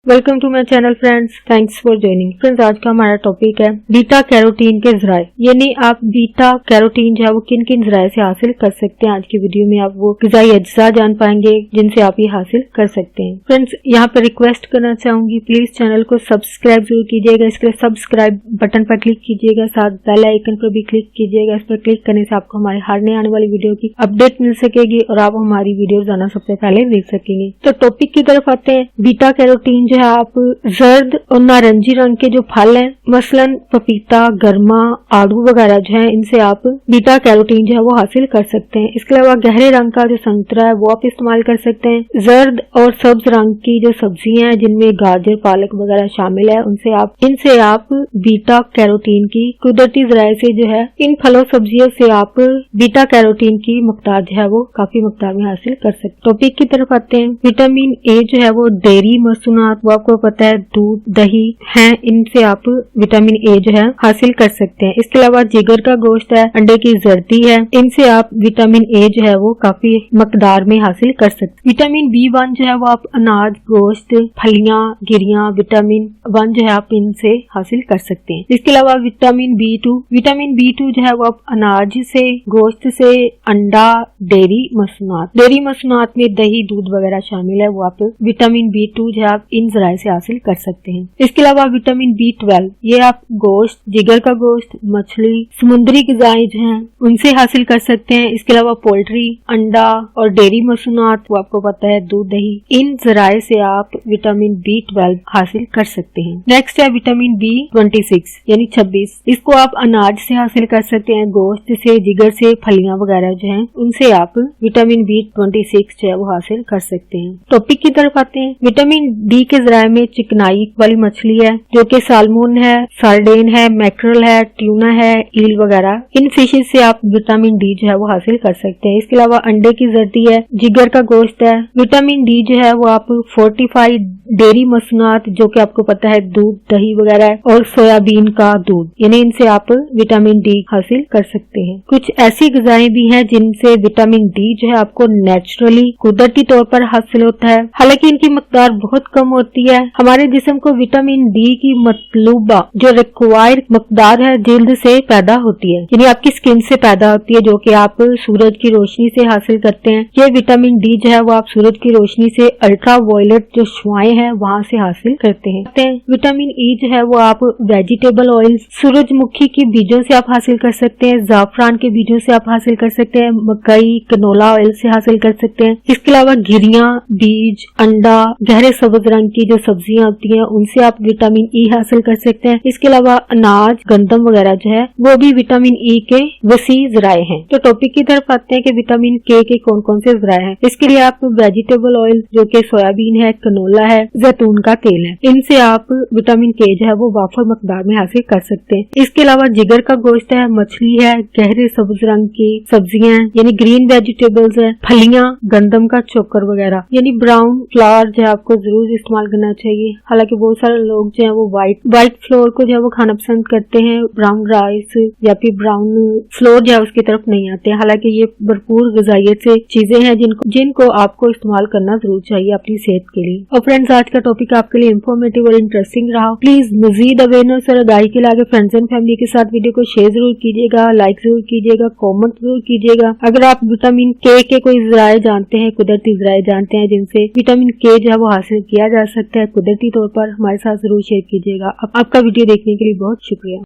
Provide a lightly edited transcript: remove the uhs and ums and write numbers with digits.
Welcome to my channel friends, thanks for joining. Friends, आज का हमारा टॉपिक है बीटा कैरोटीन के जराए, यानी आप बीटा कैरोटीन जो है वो किन किन जराए से हासिल कर सकते हैं। आज की वीडियो में आप वो ग़िज़ाई अज्जा जान पाएंगे जिनसे आप ये हासिल कर सकते हैं। फ्रेंड्स, यहाँ पर रिक्वेस्ट करना चाहूंगी, प्लीज चैनल को सब्सक्राइब जरूर कीजिएगा। इसके लिए सब्सक्राइब बटन पर क्लिक कीजिएगा, साथ बेल आइकन पर भी क्लिक कीजिएगा। इस पर क्लिक करने से आपको हमारे हर नए आने वाली वीडियो की अपडेट मिल सकेगी और आप हमारी वीडियो जाना सबसे पहले देख सकेंगे। तो टॉपिक की तरफ आते हैं। बीटा कैरोटीन जो है आप जर्द और नारंगी रंग के जो फल हैं, मसलन पपीता, गरमा, आड़ू वगैरह जो है, इनसे आप बीटा कैरोटीन जो है वो हासिल कर सकते हैं। इसके अलावा गहरे रंग का जो संतरा है वो आप इस्तेमाल कर सकते हैं। जर्द और सब्ज रंग की जो सब्जियां हैं जिनमें गाजर, पालक वगैरह शामिल है, इनसे आप बीटा कैरोटीन की कुदरती जराए से जो है, इन फलों सब्जियों से आप बीटा कैरोटीन की मकदार जो है वो काफी मकदार में हासिल कर सकते हैं। टॉपिक की तरफ आते हैं। विटामिन ए जो है वो डेयरी मसूनात, वो आपको पता है दूध, दही हैं, इनसे आप विटामिन ए जो है हासिल कर सकते हैं। इसके अलावा जिगर का गोश्त है, अंडे की जर्दी है, इनसे आप विटामिन ए जो है वो काफी मकदार में हासिल कर सकते हैं। विटामिन B1 जो है वो आप अनाज, गोश्त, फलियां, गिरियां, विटामिन 1 जो है आप इनसे हासिल कर सकते हैं। इसके अलावा विटामिन B2 जो है वो आप अनाज से, गोश्त से, अंडा, डेयरी मसूनात में दही, दूध वगैरह शामिल है, वो आप विटामिन B2 जो है आप इन जराए से हासिल कर सकते हैं। इसके अलावा विटामिन B12 ये आप गोश्त, जिगर का गोश्त, मछली, समुद्री ग़िज़ाएं जो हैं उनसे हासिल कर सकते हैं। इसके अलावा पोल्ट्री, अंडा और डेयरी मसूनात, वो आपको पता है दूध, दही, इन जराए से आप विटामिन B12 हासिल कर सकते हैं। नेक्स्ट है विटामिन B26 यानी 26, इसको आप अनाज से हासिल कर सकते हैं, गोश्त से, जिगर से, फलियां वगैरह जो हैं उनसे आप विटामिन B26 जो है वो हासिल कर सकते हैं। टॉपिक की तरफ आते हैं। विटामिन डी के जराए में चिकनाई वाली मछली है जो कि सालमोन है, सार्डेन है, मैक्रेल है, ट्यूना है, ईल वगैरह, इन फिशेज से आप विटामिन डी जो है वो हासिल कर सकते हैं। इसके अलावा अंडे की जर्दी है, जिगर का गोश्त है। विटामिन डी जो है वो आप फोर्टिफाइड डेयरी मसूनात, जो कि आपको पता है दूध, दही वगैरह, और सोयाबीन का दूध, यानी इनसे आप विटामिन डी हासिल कर सकते हैं। कुछ ऐसी ग़िज़ाएं भी हैं जिनसे विटामिन डी जो है आपको नेचुरली कुदरती तौर पर हासिल होता है, हालांकि इनकी मकदार बहुत कम होती है। हमारे जिस्म को विटामिन डी की मतलूबा जो रिक्वायर्ड मकदार है जल्द से पैदा होती है, यानी आपकी स्किन से पैदा होती है, जो कि आप सूरज की रोशनी से हासिल करते हैं। ये विटामिन डी जो है वो आप सूरज की रोशनी से अल्ट्रा वायलेट जो शुआएं हैं वहाँ से हासिल करते हैं। विटामिन ई जो है वो आप वेजिटेबल ऑयल, सूरजमुखी के बीजों से आप हासिल कर सकते हैं, जाफरान के बीजों से आप हासिल कर सकते हैं, मकई, कनोला ऑयल से हासिल कर सकते हैं। इसके अलावा गिरियां, बीज, अंडा, गहरे सब्ज रंग की जो सब्जियां होती हैं उनसे आप विटामिन ई हासिल कर सकते हैं। इसके अलावा अनाज, गंदम वगैरह जो है वो भी विटामिन ई के वसी जराए हैं। तो टॉपिक की तरफ आते हैं कि विटामिन के कौन कौन से जराए हैं। इसके लिए आप वेजिटेबल ऑयल जो कि सोयाबीन है, कनोला है, जैतून का तेल है, इनसे आप विटामिन के जो है वो वाफर मकदार में हासिल कर सकते हैं। इसके अलावा जिगर का गोश्त है, मछली है, गहरे सब्ज रंग की सब्जियां यानी ग्रीन वेजिटेबल्स है, फलियां, गंदम का चोकर वगैरह, यानी ब्राउन फ्लावर जो है आपको जरूर इस्तेमाल करना चाहिए। हालांकि बहुत सारे लोग जो है वो व्हाइट फ्लोर को जो है वो खाना पसंद करते हैं, ब्राउन राइस या फिर ब्राउन फ्लोर जो है उसकी तरफ नहीं आते हैं। हालांकि ये भरपूर ग़िज़ाइयत से चीजें हैं जिनको आपको इस्तेमाल करना जरूर चाहिए अपनी सेहत के लिए। और फ्रेंड्स, आज का टॉपिक आपके लिए इन्फॉर्मेटिव और इंटरेस्टिंग रहा। प्लीज मजीद अवेयरनेस और आगाही के लिए फ्रेंड्स एंड फैमिली के साथ वीडियो को शेयर जरूर कीजिएगा, लाइक जरूर कीजिएगा, कॉमेंट जरूर कीजिएगा। अगर आप विटामिन के कोई जराए जानते हैं, कुदरती जराए जानते हैं जिनसे विटामिन के जो है वो हासिल किया जा सकता है कुदरती तौर पर, हमारे साथ जरूर शेयर कीजिएगा। आपका वीडियो देखने के लिए बहुत शुक्रिया।